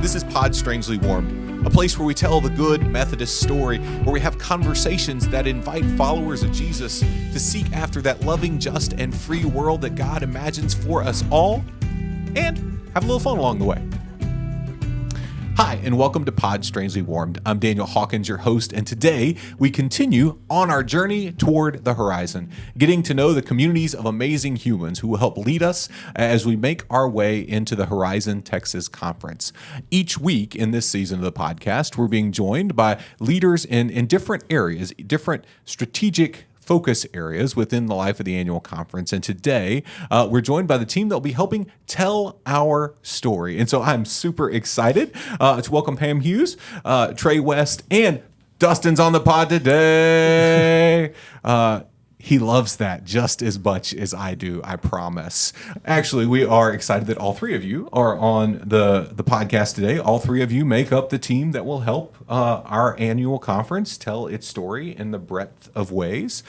This is Pod Strangely Warmed, a place where we tell the good Methodist story, where we have conversations that invite followers of Jesus to seek after that loving, just, and free world that God imagines for us all, and have a little fun along the way. Hi, and welcome to Pod Strangely Warmed. I'm Daniel Hawkins, your host, and today we continue on our journey toward the horizon, getting to know the communities of amazing humans who will help lead us as we make our way into the Horizon Texas Conference. Each week in this season of the podcast, we're being joined by leaders in different areas, different strategic focus areas within the life of the annual conference. And today, we're joined by the team that will be helping tell our story. And so I'm super excited to welcome Pam Hughes, Trey West, and Dustin's on the pod today. He loves that just as much as I do, I promise. Actually, we are excited that all three of you are on the podcast today. All three of you make up the team that will help our annual conference tell its story in the breadth of ways.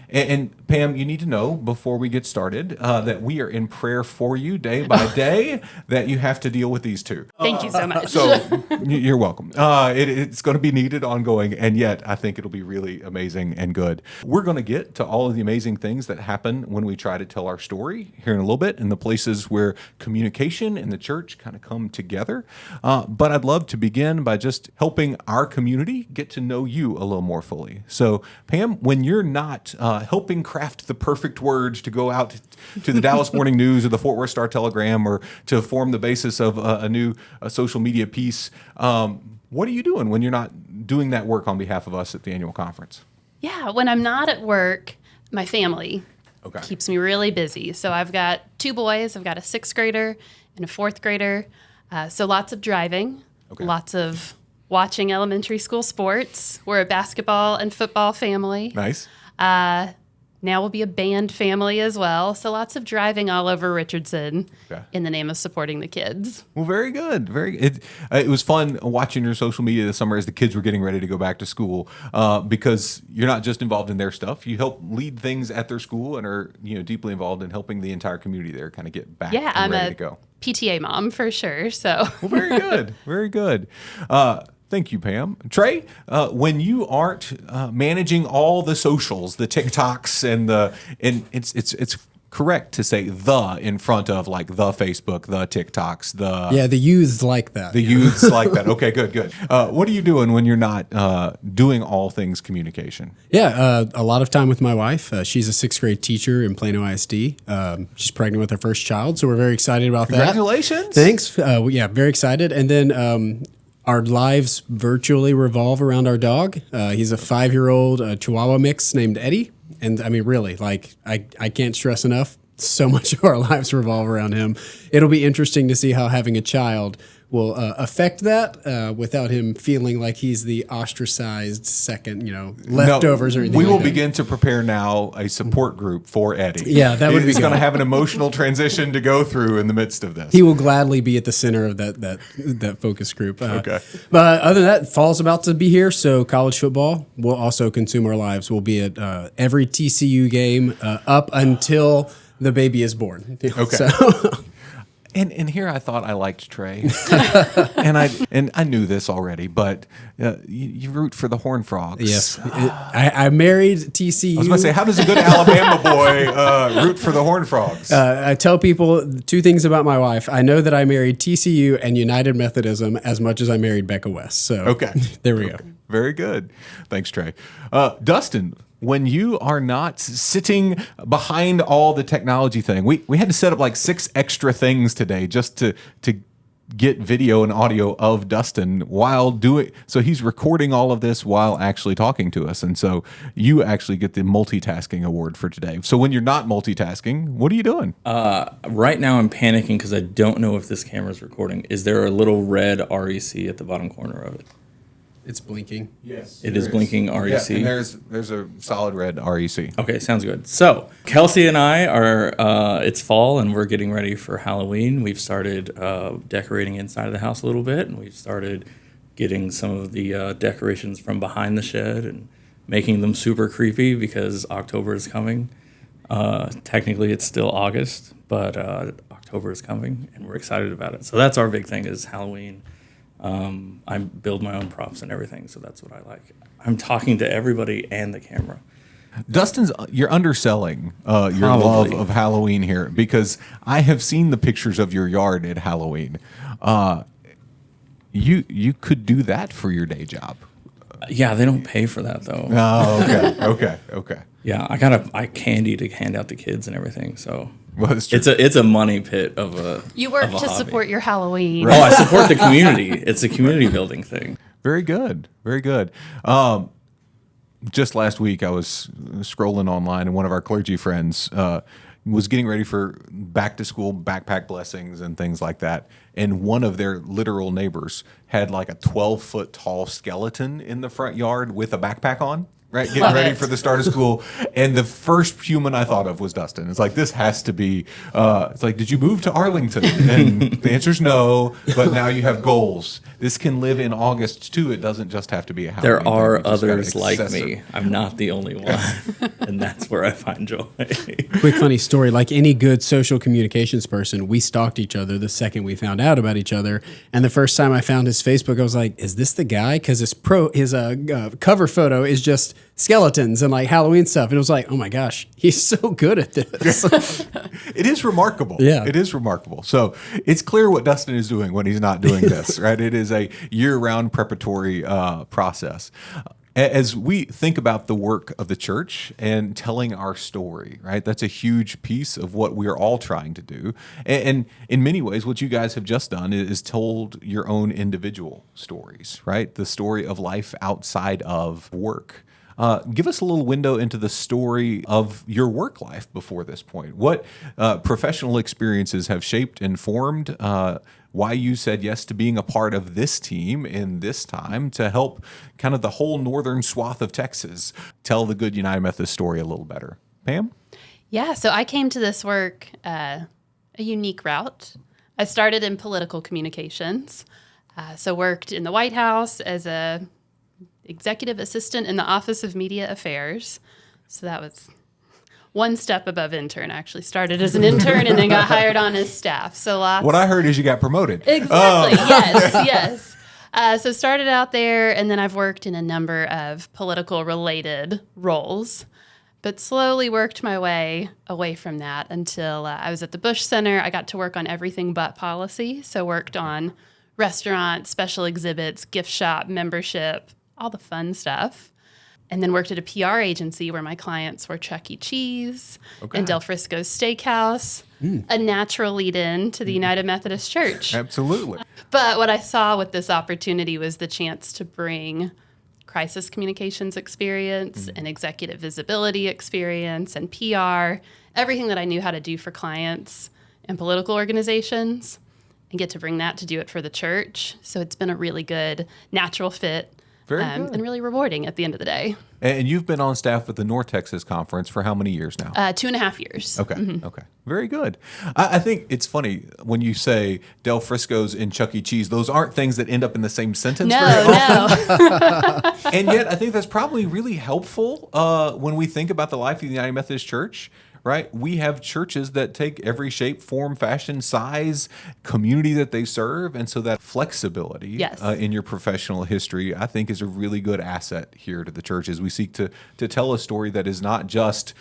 And Pam, you need to know before we get started that we are in prayer for you day by day, that you have to deal with these two. Thank you so much. So you're welcome. It's going to be needed ongoing, and yet I think it'll be really amazing and good. We're going to get to all of the amazing things that happen when we try to tell our story here in a little bit, and the places where communication and the church kind of come together. But I'd love to begin by just helping our community get to know you a little more fully. So Pam, when you're not helping craft the perfect words to go out to the Dallas Morning News or the Fort Worth Star-Telegram or to form the basis of a new social media piece, what are you doing when you're not doing that work on behalf of us at the annual conference? Yeah, when I'm not at work, my family keeps me really busy. So I've got two boys. I've got a 6th grader and a 4th grader. So lots of driving, lots of watching elementary school sports. We're a basketball and football family. Nice. Now we'll be a band family as well. So lots of driving all over Richardson in the name of supporting the kids. Well, very good. It was fun watching your social media this summer as the kids were getting ready to go back to school because you're not just involved in their stuff. You help lead things at their school and are deeply involved in helping the entire community there kind of get back and ready to go. PTA mom for sure. So well, very good. Very good. Thank you, Pam. Trey, when you aren't managing all the socials, the TikToks, and it's correct to say the in front of like the Facebook, the TikToks, the youths like that. The youths like that. Okay, good. What are you doing when you're not doing all things communication? Yeah, a lot of time with my wife. She's a 6th grade teacher in Plano ISD. She's pregnant with her first child, so we're very excited about that. Congratulations. Thanks. Yeah, very excited. And then our lives virtually revolve around our dog. He's a 5-year-old Chihuahua mix named Eddie. And I mean, really, like, I can't stress enough, so much of our lives revolve around him. It'll be interesting to see how having a child will affect that without him feeling like he's the ostracized second, leftovers or anything. We will begin to prepare now a support group for Eddie. Yeah, that would be good. He's going to have an emotional transition to go through in the midst of this. He will gladly be at the center of that focus group. Okay. But other than that, fall's about to be here, so college football will also consume our lives. We'll be at every TCU game up until the baby is born. Okay. So. And here I thought I liked Trey, and I knew this already, but you root for the Horned Frogs. Yes, I married TCU. I was going to say, how does a good Alabama boy root for the Horned Frogs? I tell people 2 things about my wife. I know that I married TCU and United Methodism as much as I married Becca West. So there we go. Very good. Thanks, Trey. Dustin, when you are not sitting behind all the technology thing, we had to set up like 6 extra things today just to get video and audio of Dustin while doing. So he's recording all of this while actually talking to us. And so you actually get the multitasking award for today. So when you're not multitasking, what are you doing? Right now I'm panicking because I don't know if this camera's recording. Is there a little red REC at the bottom corner of it? It's blinking. Yes. It is blinking REC. Yeah, and there's a solid red REC. Okay, sounds good. So Kelsey and I are, it's fall and we're getting ready for Halloween. We've started decorating inside of the house a little bit, and we've started getting some of the decorations from behind the shed and making them super creepy because October is coming. Technically it's still August, but October is coming, and we're excited about it. So that's our big thing is Halloween. I build my own props and everything, so that's what I like. I'm talking to everybody and the camera. Dustin's, you're underselling your love of Halloween here, because I have seen the pictures of your yard at Halloween. You could do that for your day job. Yeah, they don't pay for that though. Oh, okay. Yeah, I gotta buy candy to hand out to kids and everything. So Well, that's true. it's a money pit of a. You work to hobby. support your Halloween. Oh, I support the community. It's a community building thing. Very good. Very good. Just last week, I was scrolling online, and one of our clergy friends was getting ready for back to school backpack blessings and things like that. And one of their literal neighbors had like a 12-foot tall skeleton in the front yard with a backpack on. Right, getting ready for the start of school, and the first human I thought of was Dustin. It's like, this has to be. It's like, did you move to Arlington? And the answer's no. But now you have goals. This can live in August too. It doesn't just have to be a Halloween. There are thing. others like me. I'm not the only one, and that's where I find joy. Quick funny story. Like any good social communications person, we stalked each other the second we found out about each other. And the first time I found his Facebook, I was like, "Is this the guy?" Because his cover photo is just skeletons and like Halloween stuff. And it was like, oh my gosh, he's so good at this. It is remarkable. Yeah. It is remarkable. So it's clear what Dustin is doing when he's not doing this, right? It is a year-round preparatory process. As we think about the work of the church and telling our story, right? That's a huge piece of what we're all trying to do. And in many ways, what you guys have just done is told your own individual stories, right? The story of life outside of work. Give us a little window into the story of your work life before this point. What professional experiences have shaped and formed why you said yes to being a part of this team in this time to help kind of the whole northern swath of Texas tell the Good United Methodist story a little better. Pam? Yeah, so I came to this work a unique route. I started in political communications, so worked in the White House as a executive assistant in the Office of Media Affairs. So that was one step above intern. I actually started as an intern and then got hired on as staff. So lots. What I heard is you got promoted. Exactly. Yes. So started out there, and then I've worked in a number of political related roles, but slowly worked my way away from that until I was at the Bush Center. I got to work on everything but policy. So worked on restaurants, special exhibits, gift shop, membership, all the fun stuff. And then worked at a PR agency where my clients were Chuck E. Cheese and Del Frisco's Steakhouse, a natural lead-in to the United Methodist Church. Absolutely. But what I saw with this opportunity was the chance to bring crisis communications experience and executive visibility experience and PR, everything that I knew how to do for clients and political organizations, and get to bring that to do it for the church. So it's been a really good natural fit. Very good. And really rewarding at the end of the day. And you've been on staff with the North Texas Conference for how many years now? 2.5 years. Okay. Very good. I think it's funny when you say Del Frisco's and Chuck E. Cheese, those aren't things that end up in the same sentence very often. No. And yet I think that's probably really helpful when we think about the life of the United Methodist Church. Right? We have churches that take every shape, form, fashion, size, community that they serve. And so that flexibility in your professional history, I think, is a really good asset here to the church as we seek to tell a story that is not just,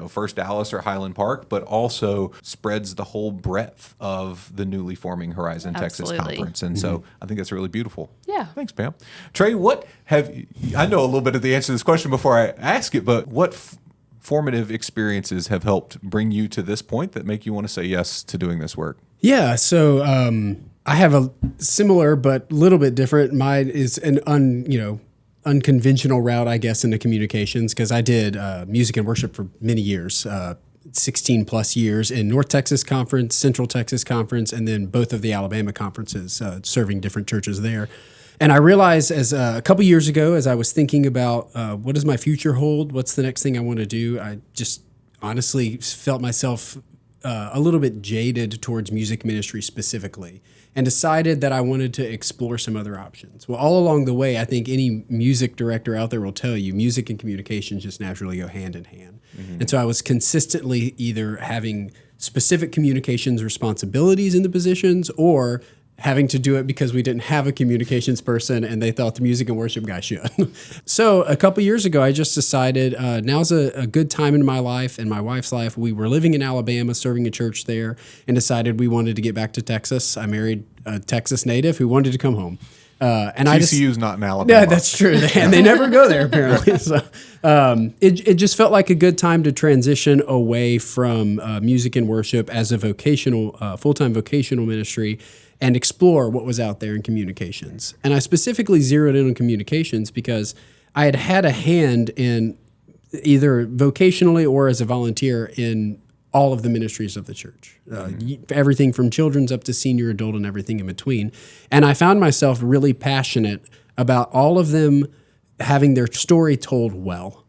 First Dallas or Highland Park, but also spreads the whole breadth of the newly forming Horizon Texas Conference. And so I think that's really beautiful. Yeah. Thanks, Pam. Trey, I know a little bit of the answer to this question before I ask it, but what formative experiences have helped bring you to this point that make you want to say yes to doing this work? Yeah, so I have a similar but a little bit different. Mine is an unconventional route, I guess, into communications, because I did music and worship for many years, 16 plus years in North Texas Conference, Central Texas Conference, and then both of the Alabama conferences, serving different churches there. And I realized a couple years ago, as I was thinking about what does my future hold, what's the next thing I want to do, I just honestly felt myself a little bit jaded towards music ministry specifically, and decided that I wanted to explore some other options. Well, all along the way, I think any music director out there will tell you, music and communications just naturally go hand in hand. And so I was consistently either having specific communications responsibilities in the positions, or having to do it because we didn't have a communications person and they thought the music and worship guy should. So a couple years ago, I just decided now's a good time in my life and my wife's life. We were living in Alabama, serving a church there, and decided we wanted to get back to Texas. I married a Texas native who wanted to come home. And TCU's not in Alabama. Yeah, that's true. And they never go there, apparently. So it just felt like a good time to transition away from music and worship as a vocational, full-time vocational ministry and explore what was out there in communications. And I specifically zeroed in on communications because I had had a hand in either vocationally or as a volunteer in all of the ministries of the church, everything from children's up to senior adult and everything in between. And I found myself really passionate about all of them having their story told well.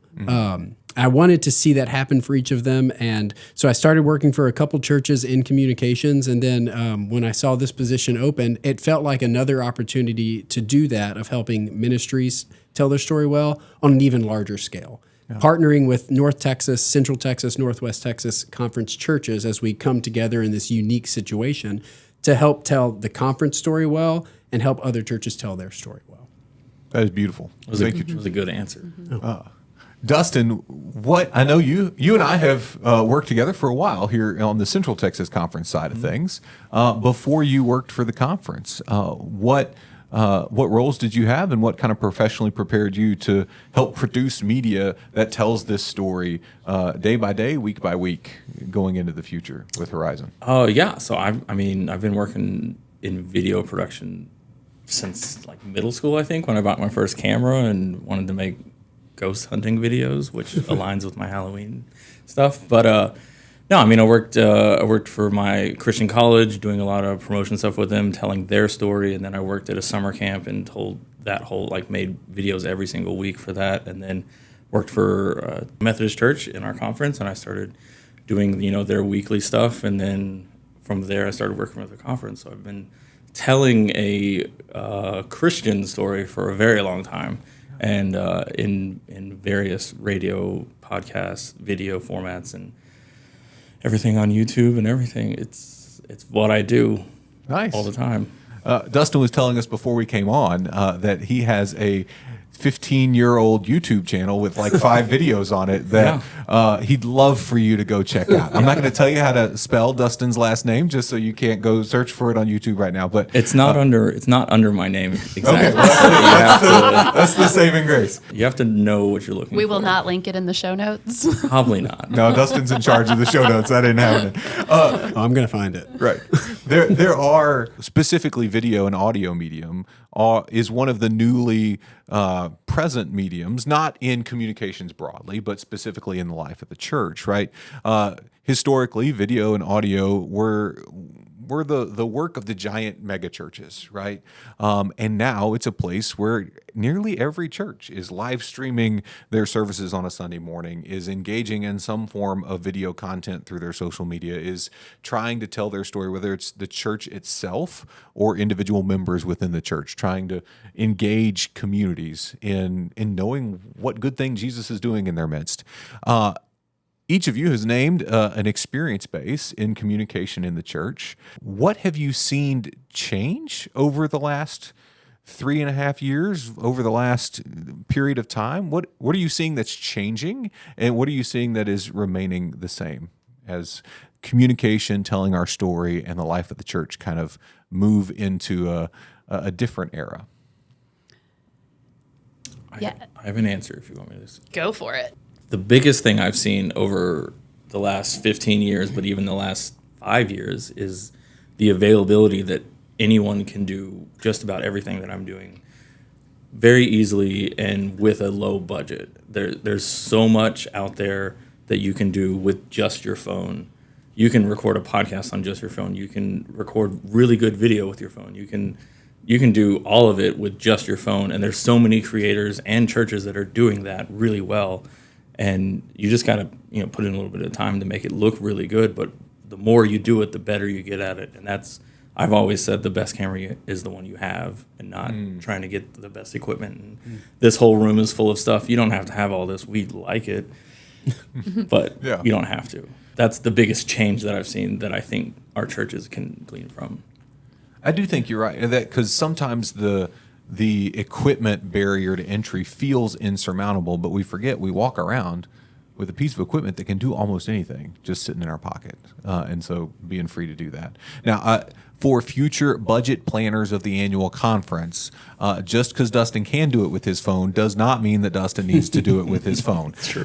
I wanted to see that happen for each of them. And so I started working for a couple churches in communications. And then when I saw this position open, it felt like another opportunity to do that, of helping ministries tell their story well on an even larger scale. Partnering with North Texas, Central Texas, Northwest Texas conference churches as we come together in this unique situation to help tell the conference story well and help other churches tell their story well. That is beautiful. It was a good answer. Dustin, what I know you and I have worked together for a while here on the Central Texas Conference side of things. Before you worked for the conference, what roles did you have, and what kind of professionally prepared you to help produce media that tells this story day by day, week by week, going into the future with Horizon? Yeah. So I've been working in video production since like middle school, I think, when I bought my first camera and wanted to make ghost hunting videos, which aligns with my Halloween stuff. But no, I worked for my Christian college, doing a lot of promotion stuff with them, telling their story, and then I worked at a summer camp and told that whole, made videos every single week for that, and then worked for Methodist Church in our conference, and I started doing their weekly stuff, and then from there I started working with the conference. So I've been telling a Christian story for a very long time. And in various radio, podcasts, video formats, and everything on YouTube and everything. It's what I do all the time. Dustin was telling us before we came on that he has a 15-year-old YouTube channel with 5 videos on it that he'd love for you to go check out. I'm not going to tell you how to spell Dustin's last name, just so you can't go search for it on YouTube right now. But it's not under my name exactly. Okay, that's the saving grace. You have to know what you're looking for. We will not link it in the show notes. Probably not. No, Dustin's in charge of the show notes. That ain't happening. I'm going to find it. Right. There are specifically video and audio medium is one of the newly present mediums, not in communications broadly, but specifically in the life of the church, right? Historically, video and audio were the work of the giant mega churches, right? And now it's a place where nearly every church is live streaming their services on a Sunday morning, is engaging in some form of video content through their social media, is trying to tell their story, whether it's the church itself or individual members within the church, trying to engage communities in knowing what good thing Jesus is doing in their midst. Each of you has named an experience base in communication in the church. What have you seen change over the last 3.5 years, over the last period of time? What are you seeing that's changing, and what are you seeing that is remaining the same as communication, telling our story, and the life of the church kind of move into a different era? Yeah. I have an answer if you want me to. Go for it. The biggest thing I've seen over the last 15 years, but even the last 5 years, is the availability that anyone can do just about everything that I'm doing very easily and with a low budget. There's so much out there that you can do with just your phone. You can record a podcast on just your phone. You can record really good video with your phone. You can do all of it with just your phone. And there's so many creators and churches that are doing that really well. And you just got to put in a little bit of time to make it look really good. But the more you do it, the better you get at it. And I've always said the best camera is the one you have, and not trying to get the best equipment. And this whole room is full of stuff. You don't have to have all this. We like it. but you don't have to. That's the biggest change that I've seen that I think our churches can glean from. I do think you're right, that because sometimes the equipment barrier to entry feels insurmountable, but we forget we walk around with a piece of equipment that can do almost anything just sitting in our pocket. And so being free to do that. Now, for future budget planners of the annual conference, just because Dustin can do it with his phone does not mean that Dustin needs to do it with his phone. True.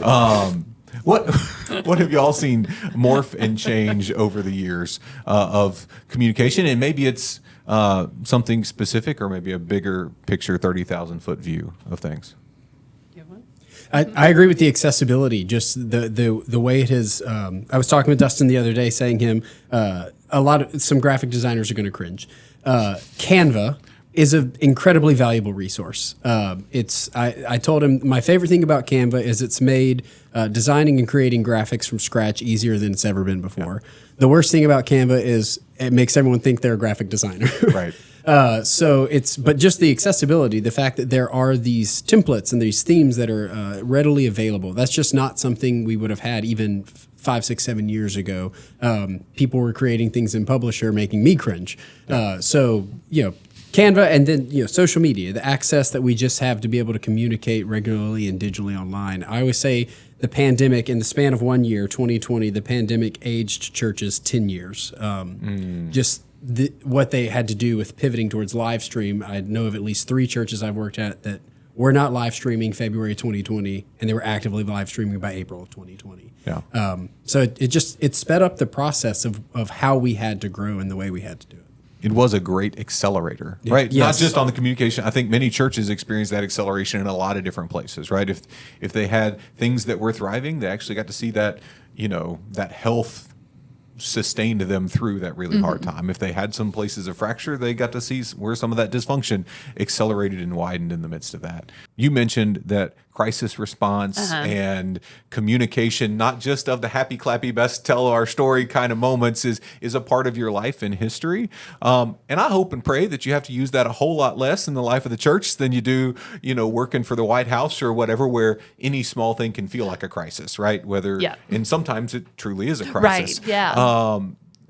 What have y'all seen morph and change over the years of communication? And maybe it's something specific or maybe a bigger picture, 30,000-foot view of things. I agree with the accessibility, just the way it is. I was talking with Dustin the other day, saying some graphic designers are going to cringe. Canva is an incredibly valuable resource. I told him my favorite thing about Canva is it's made designing and creating graphics from scratch easier than it's ever been before. Yeah. The worst thing about Canva is it makes everyone think they're a graphic designer. Right. But just the accessibility, the fact that there are these templates and these themes that are readily available, that's just not something we would have had even 5, 6, 7 years ago. People were creating things in Publisher, making me cringe. Canva, and then social media, the access that we just have to be able to communicate regularly and digitally online. I always say the pandemic, in the span of 1 year, 2020, the pandemic aged churches 10 years. Just what they had to do with pivoting towards live stream. I know of at least 3 churches I've worked at that were not live streaming February 2020, and they were actively live streaming by April of 2020. Yeah. So it sped up the process of how we had to grow and the way we had to do it. It was a great accelerator, right? Yes. Not just on the communication. I think many churches experience that acceleration in a lot of different places, right? If they had things that were thriving, they actually got to see that, that health sustained them through that really hard time. If they had some places of fracture, they got to see where some of that dysfunction accelerated and widened in the midst of that. You mentioned that crisis response and communication, not just of the happy clappy best tell our story kind of moments, is a part of your life and history. And I hope and pray that you have to use that a whole lot less in the life of the church than you do, working for the White House or whatever, where any small thing can feel like a crisis, right? And sometimes it truly is a crisis. Right, yeah.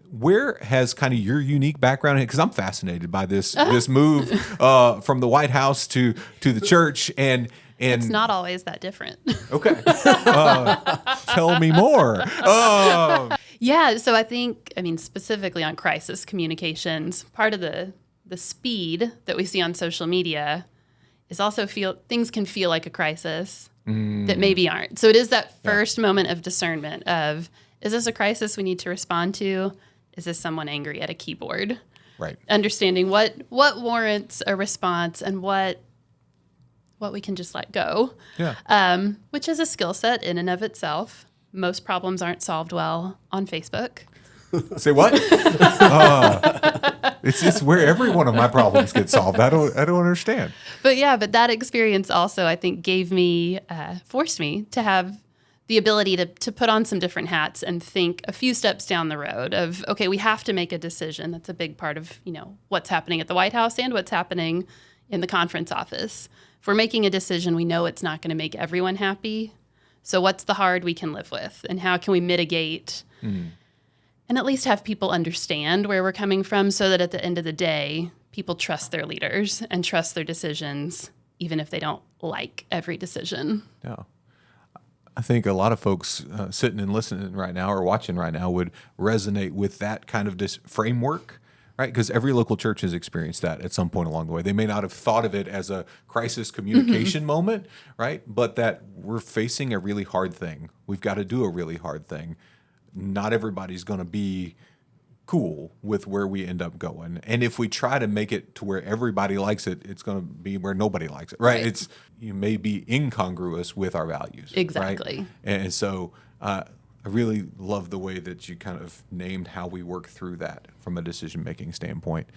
Where has kind of your unique background? Because I'm fascinated by this move from the White House to the church, and it's not always that different. Okay, tell me more. Yeah, so I think, specifically on crisis communications, part of the speed that we see on social media is also things can feel like a crisis that maybe aren't. So it is that first moment of discernment of, is this a crisis we need to respond to? Is this someone angry at a keyboard? Right. Understanding what warrants a response and what we can just let go. Yeah. Which is a skill set in and of itself. Most problems aren't solved well on Facebook. Say what? It's just where every one of my problems get solved. I don't understand. But that experience also, I think, forced me to have the ability to put on some different hats and think a few steps down the road of, okay, we have to make a decision. That's a big part of, what's happening at the White House and what's happening in the conference office. If we're making a decision, we know it's not going to make everyone happy. So what's the hard we can live with, and how can we mitigate and at least have people understand where we're coming from, so that at the end of the day, people trust their leaders and trust their decisions, even if they don't like every decision. Yeah. I think a lot of folks sitting and listening right now or watching right now would resonate with that kind of framework, right? Because every local church has experienced that at some point along the way. They may not have thought of it as a crisis communication moment, right? But that we're facing a really hard thing. We've got to do a really hard thing. Not everybody's going to be cool with where we end up going. And if we try to make it to where everybody likes it, it's going to be where nobody likes it, right? You may be incongruous with our values. Exactly. Right? And so I really love the way that you kind of named how we work through that from a decision-making standpoint.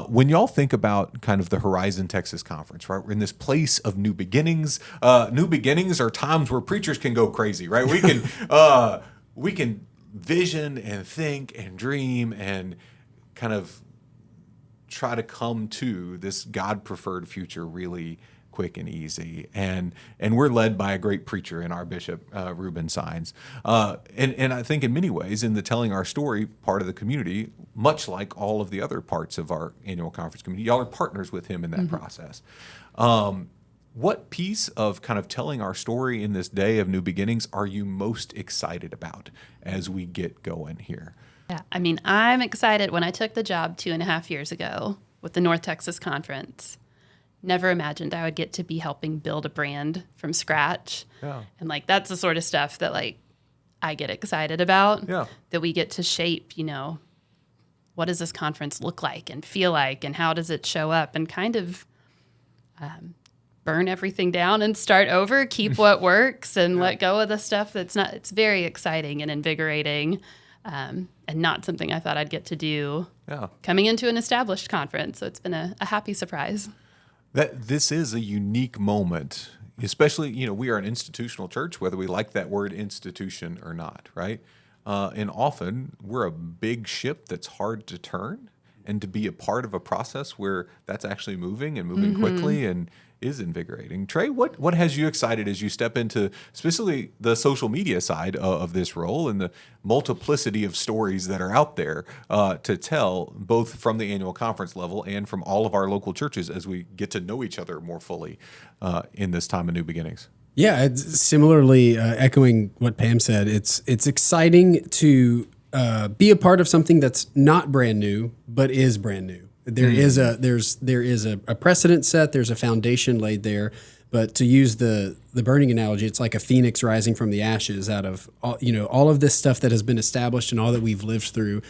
When y'all think about kind of the Horizon Texas Conference, right? We're in this place of new beginnings. New beginnings are times where preachers can go crazy, right? We can vision and think and dream and kind of try to come to this God-preferred future really quick and easy, and we're led by a great preacher in our bishop, Reuben Sines, and I think in many ways in the telling our story part of the community, much like all of the other parts of our annual conference community, y'all are partners with him in that process. What piece of kind of telling our story in this day of new beginnings are you most excited about as we get going here? Yeah, I mean, I'm excited. When I took the job 2.5 years ago with the North Texas Conference, never imagined I would get to be helping build a brand from scratch. Yeah. And like, that's the sort of stuff that like I get excited about, that we get to shape, what does this conference look like and feel like, and how does it show up, and kind of burn everything down and start over, keep what works and let go of the stuff that's not. It's very exciting and invigorating, and not something I thought I'd get to do coming into an established conference. So it's been a happy surprise. This is a unique moment, especially, we are an institutional church, whether we like that word institution or not, right? And often we're a big ship that's hard to turn, and to be a part of a process where that's actually moving and moving quickly and is invigorating. Trey, what has you excited as you step into specifically the social media side of this role and the multiplicity of stories that are out there to tell, both from the annual conference level and from all of our local churches as we get to know each other more fully in this time of new beginnings? Yeah, it's similarly echoing what Pam said. It's exciting to be a part of something that's not brand new, but is brand new. There is a precedent set. There's a foundation laid there. But to use the burning analogy, it's like a phoenix rising from the ashes out of all of this stuff that has been established and all that we've lived through.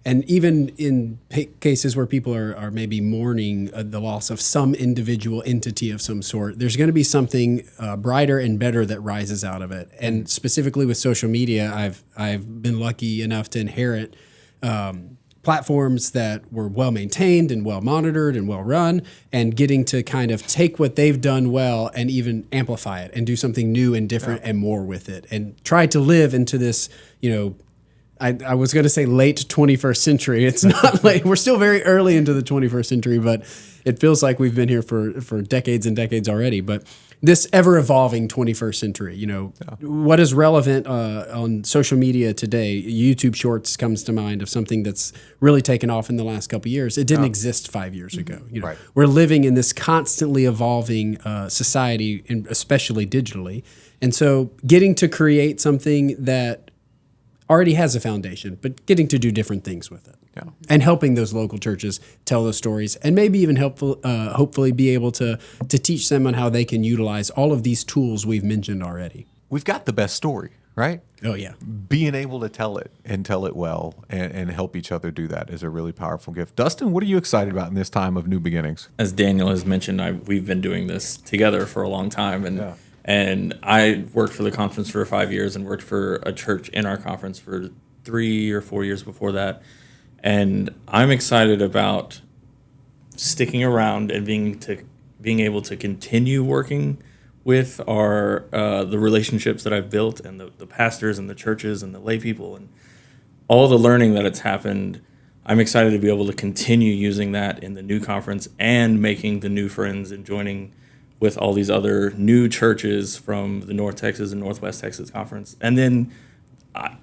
And even in cases where people are maybe mourning the loss of some individual entity of some sort, there's going to be something brighter and better that rises out of it. And specifically with social media, I've been lucky enough to inherit platforms that were well maintained and well monitored and well run, and getting to kind of take what they've done well and even amplify it and do something new and different and more with it, and try to live into this, I was going to say late 21st century. It's not late. We're still very early into the 21st century, but it feels like we've been here for decades and decades already. But this ever-evolving 21st century, what is relevant on social media today? YouTube Shorts comes to mind of something that's really taken off in the last couple of years. It didn't exist 5 years ago. Right. We're living in this constantly evolving society, and especially digitally. And so getting to create something that already has a foundation, but getting to do different things with it. Yeah. And helping those local churches tell those stories, and maybe even hopefully be able to teach them on how they can utilize all of these tools we've mentioned already. We've got the best story, right? Oh, yeah. Being able to tell it and tell it well and help each other do that is a really powerful gift. Dustin, what are you excited about in this time of new beginnings? As Daniel has mentioned, we've been doing this together for a long time, and I worked for the conference for 5 years and worked for a church in our conference for 3 or 4 years before that. And I'm excited about sticking around and being able to continue working with the relationships that I've built, and the pastors and the churches and the lay people and all the learning that it's happened. I'm excited to be able to continue using that in the new conference and making the new friends and joining with all these other new churches from the North Texas and Northwest Texas Conference. And then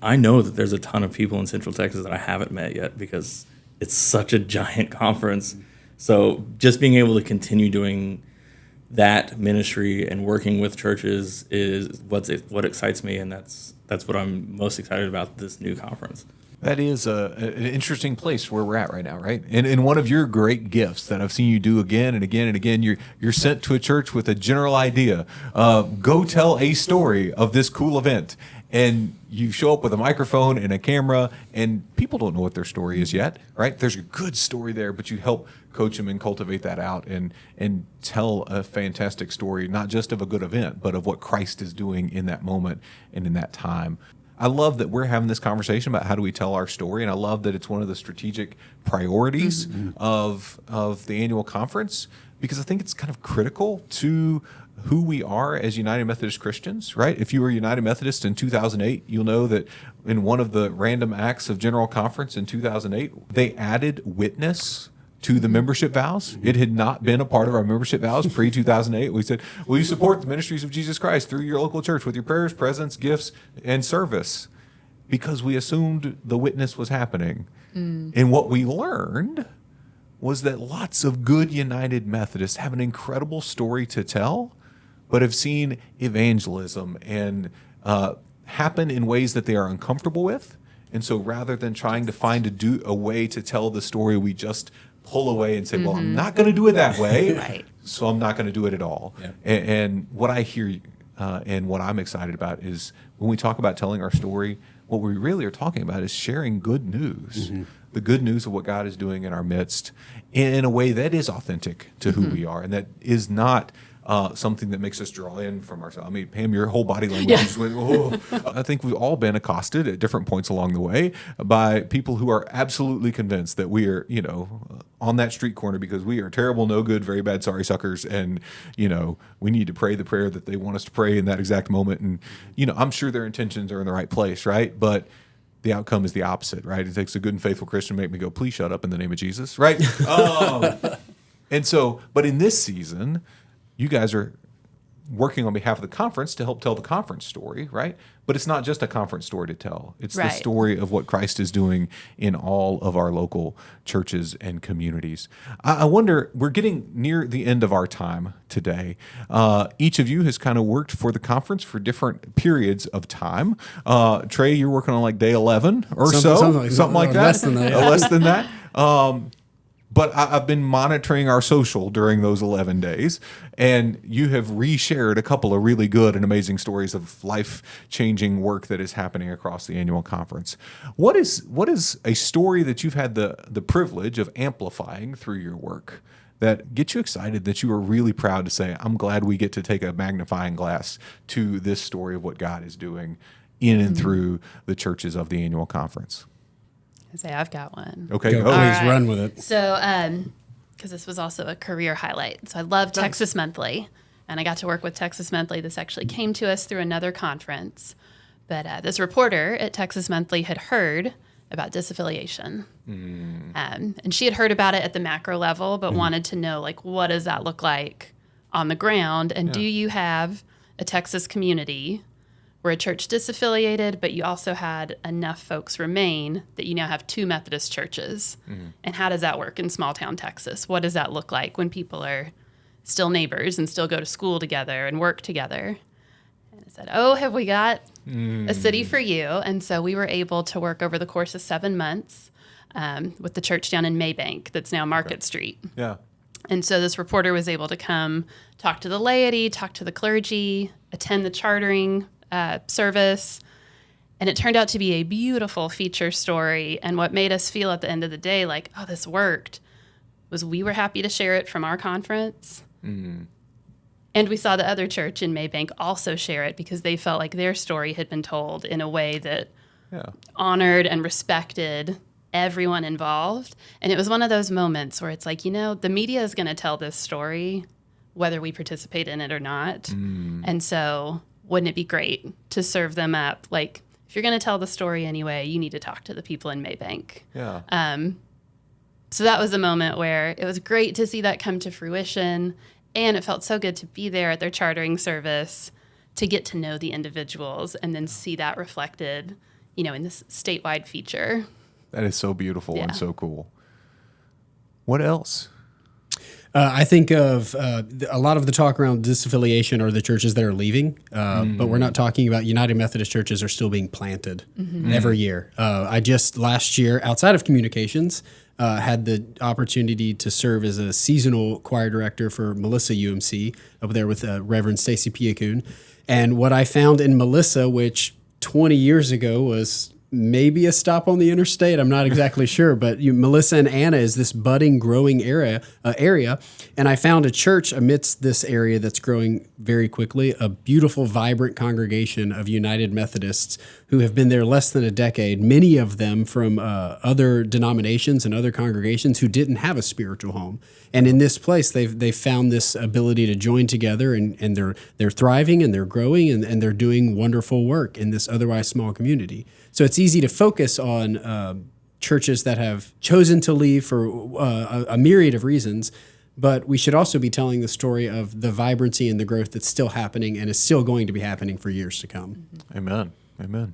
I know that there's a ton of people in Central Texas that I haven't met yet because it's such a giant conference. So just being able to continue doing that ministry and working with churches is what excites me, and that's what I'm most excited about this new conference. That is an interesting place where we're at right now, right? And one of your great gifts that I've seen you do again and again and again, you're sent to a church with a general idea. Go tell a story of this cool event. And you show up with a microphone and a camera, and people don't know what their story is yet, right? There's a good story there, but you help coach them and cultivate that out and tell a fantastic story, not just of a good event, but of what Christ is doing in that moment and in that time. I love that we're having this conversation about how do we tell our story, and I love that it's one of the strategic priorities of the annual conference, because I think it's kind of critical to who we are as United Methodist Christians, right? If you were United Methodist in 2008, you'll know that in one of the random acts of General Conference in 2008, they added witness to the membership vows. It had not been a part of our membership vows pre-2008. We said, will you support the ministries of Jesus Christ through your local church with your prayers, presence, gifts, and service? Because we assumed the witness was happening. And what we learned was that lots of good United Methodists have an incredible story to tell, but have seen evangelism and happen in ways that they are uncomfortable with. And so rather than trying to find a way to tell the story, we just pull away and say, well, I'm not going to do it that way, Right. so I'm not going to do it at all. Yeah. And what I hear and what I'm excited about is when we talk about telling our story, what we really are talking about is sharing good news, the good news of what God is doing in our midst in a way that is authentic to who we are and that is not something that makes us draw in from ourselves. I mean, Pam, your whole body language just went, oh. I think we've all been accosted at different points along the way by people who are absolutely convinced that we are, on that street corner because we are terrible, no good, very bad, sorry suckers. And, we need to pray the prayer that they want us to pray in that exact moment. And, I'm sure their intentions are in the right place, right? But the outcome is the opposite, right? It takes a good and faithful Christian to make me go, please shut up in the name of Jesus, right? And so, but in this season, you guys are working on behalf of the conference to help tell the conference story, right? But it's not just a conference story to tell. It's the story of what Christ is doing in all of our local churches and communities. I wonder, we're getting near the end of our time today. Each of you has kind of worked for the conference for different periods of time. Trey, you're working on like day 11 or something like that. Less than that. Less than that. But I've been monitoring our social during those 11 days, and you have reshared a couple of really good and amazing stories of life-changing work that is happening across the annual conference. What is a story that you've had the privilege of amplifying through your work that gets you excited, that you are really proud to say, I'm glad we get to take a magnifying glass to this story of what God is doing in and through the churches of the annual conference? I've got one. Okay, go. Please run with it. So, because this was also a career highlight. So I love Texas Monthly, and I got to work with Texas Monthly. This actually came to us through another conference. But this reporter at Texas Monthly had heard about disaffiliation. And she had heard about it at the macro level, but wanted to know, what does that look like on the ground? And do you have a Texas community where a church disaffiliated, but you also had enough folks remain that you now have two Methodist churches? And how does that work in small town Texas? What does that look like when people are still neighbors and still go to school together and work together? And I said, have we got a city for you? And so we were able to work over the course of 7 months with the church down in Maybank that's now Market Street. Yeah. And so this reporter was able to come talk to the laity, talk to the clergy, attend the chartering service, and it turned out to be a beautiful feature story. And what made us feel at the end of the day this worked was we were happy to share it from our conference. And we saw the other church in Maybank also share it because they felt like their story had been told in a way that honored and respected everyone involved. And it was one of those moments where it's the media is going to tell this story whether we participate in it or not. And so wouldn't it be great to serve them up? If you're going to tell the story anyway, you need to talk to the people in Maybank. Yeah. So that was a moment where it was great to see that come to fruition, and it felt so good to be there at their chartering service to get to know the individuals and then see that reflected, in this statewide feature. That is so beautiful and so cool. What else? I think of a lot of the talk around disaffiliation are the churches that are leaving, but we're not talking about United Methodist churches are still being planted every year. I just last year, outside of communications, had the opportunity to serve as a seasonal choir director for Melissa UMC up there with Reverend Stacy Piakun. And what I found in Melissa, which 20 years ago was maybe a stop on the interstate, I'm not exactly sure, but Melissa and Anna is this budding, growing area, and I found a church amidst this area that's growing very quickly, a beautiful, vibrant congregation of United Methodists who have been there less than a decade, many of them from other denominations and other congregations who didn't have a spiritual home. And in this place, they've found this ability to join together, and they're thriving and they're growing and they're doing wonderful work in this otherwise small community. So it's easy to focus on churches that have chosen to leave for a myriad of reasons. But we should also be telling the story of the vibrancy and the growth that's still happening and is still going to be happening for years to come. Amen. Amen.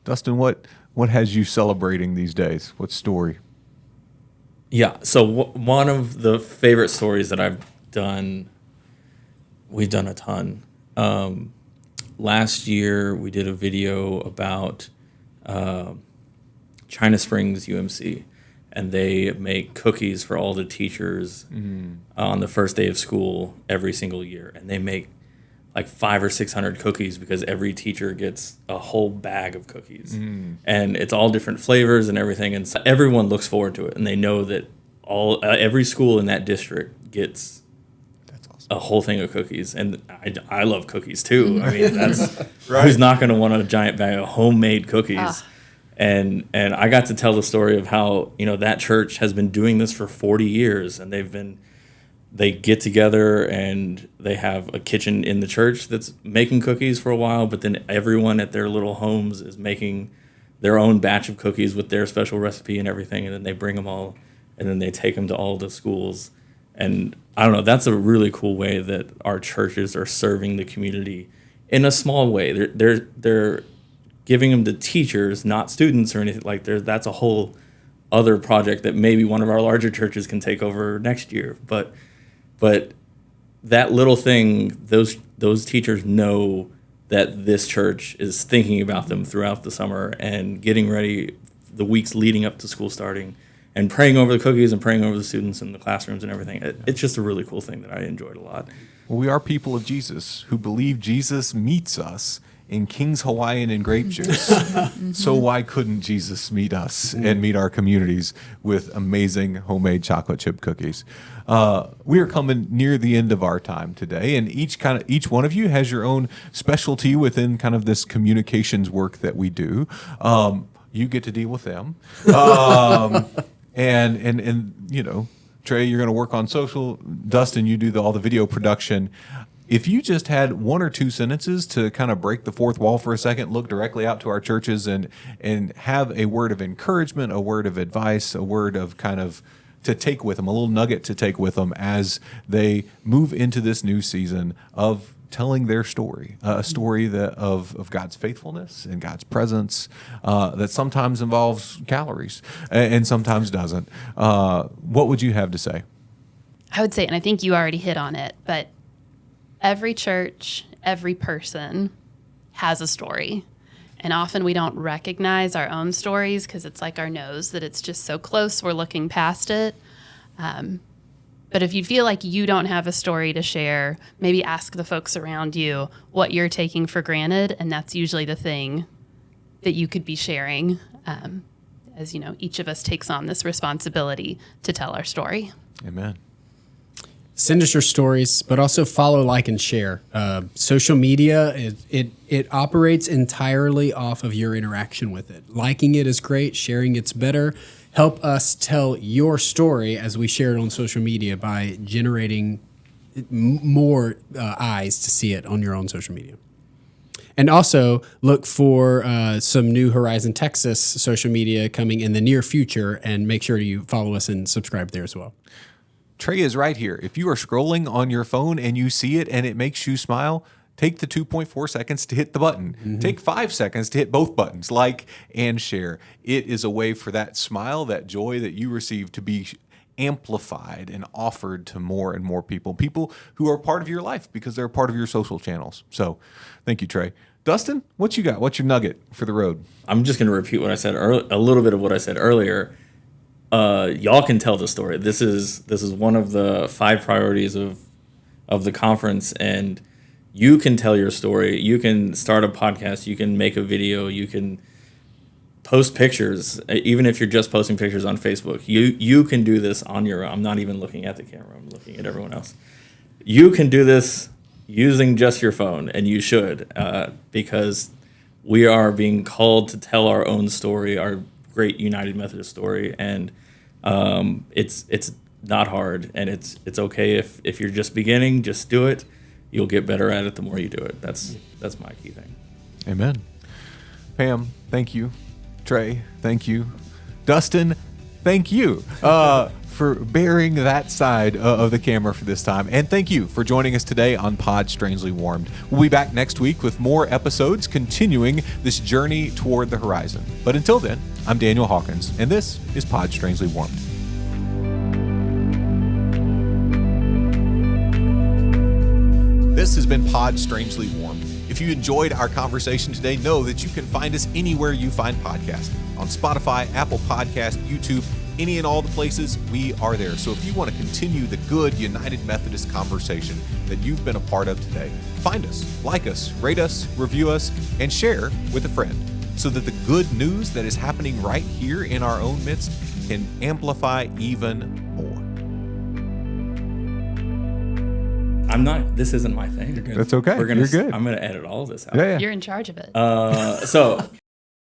Dustin, what has you celebrating these days? What story? Yeah, so one of the favorite stories that I've done, we've done a ton. Last year, we did a video about China Springs UMC, and they make cookies for all the teachers on the first day of school every single year. And they make like 500 or 600 cookies because every teacher gets a whole bag of cookies. And it's all different flavors and everything. And so everyone looks forward to it. And they know that every school in that district gets a whole thing of cookies. And I love cookies too. I mean, that's right. Who's not going to want a giant bag of homemade cookies? And I got to tell the story of how, that church has been doing this for 40 years, and they get together and they have a kitchen in the church that's making cookies for a while, but then everyone at their little homes is making their own batch of cookies with their special recipe and everything, and then they bring them all, and then they take them to all the schools. And I don't know, that's a really cool way that our churches are serving the community in a small way. They're giving them to teachers, not students or anything like that. That's a whole other project that maybe one of our larger churches can take over next year. But that little thing, those teachers know that this church is thinking about them throughout the summer and getting ready the weeks leading up to school starting and praying over the cookies and praying over the students in the classrooms and everything. It's just a really cool thing that I enjoyed a lot. Well, we are people of Jesus who believe Jesus meets us in King's Hawaiian and grape juice. So why couldn't Jesus meet us and meet our communities with amazing homemade chocolate chip cookies? We are coming near the end of our time today, and each one of you has your own specialty within kind of this communications work that we do. You get to deal with them, and Trey, you're going to work on social. Dustin, you do all the video production. If you just had one or two sentences to kind of break the fourth wall for a second, look directly out to our churches and have a word of encouragement, a word of advice, a word of kind of to take with them, a little nugget to take with them as they move into this new season of telling their story, a story of God's faithfulness and God's presence that sometimes involves calories and sometimes doesn't. What would you have to say? I would say, and I think you already hit on it, but every church, every person has a story. And often we don't recognize our own stories because it's like our nose, that it's just so close, we're looking past it. But if you feel like you don't have a story to share, maybe ask the folks around you what you're taking for granted, and that's usually the thing that you could be sharing as each of us takes on this responsibility to tell our story. Amen. Send us your stories, but also follow, like, and share. Social media, it operates entirely off of your interaction with it. Liking it is great. Sharing it's better. Help us tell your story as we share it on social media by generating more eyes to see it on your own social media. And also look for some new Horizon Texas social media coming in the near future, and make sure you follow us and subscribe there as well. Trey is right here. If you are scrolling on your phone and you see it and it makes you smile, take the 2.4 seconds to hit the button. Mm-hmm. Take 5 seconds to hit both buttons, like and share. It is a way for that smile, that joy that you receive to be amplified and offered to more and more people who are part of your life because they're part of your social channels. So thank you, Trey. Dustin, what you got? What's your nugget for the road? I'm just going to repeat what I said a little bit of what I said earlier. Y'all can tell the story. This is one of the 5 priorities of the conference, and you can tell your story. You can start a podcast. You can make a video. You can post pictures, even if you're just posting pictures on Facebook. You can do this on your own. I'm not even looking at the camera. I'm looking at everyone else. You can do this using just your phone, and you should, because we are being called to tell our own story, our great United Methodist story, and it's not hard, and it's okay if you're just beginning. Just do it. You'll get better at it the more you do it. That's my key thing. Amen. Pam, thank you. Trey, thank you. Dustin, thank you for bearing that side of the camera for this time. And thank you for joining us today on Pod Strangely Warmed. We'll be back next week with more episodes continuing this journey toward the horizon. But until then, I'm Daniel Hawkins, and this is Pod Strangely Warmed. This has been Pod Strangely Warmed. If you enjoyed our conversation today, know that you can find us anywhere you find podcasts. On Spotify, Apple Podcast, YouTube, any and all the places, we are there. So if you want to continue the good United Methodist conversation that you've been a part of today, find us, like us, rate us, review us, and share with a friend so that the good news that is happening right here in our own midst can amplify even more. This isn't my thing. That's okay. You're good. I'm going to edit all of this out. Yeah. You're in charge of it. So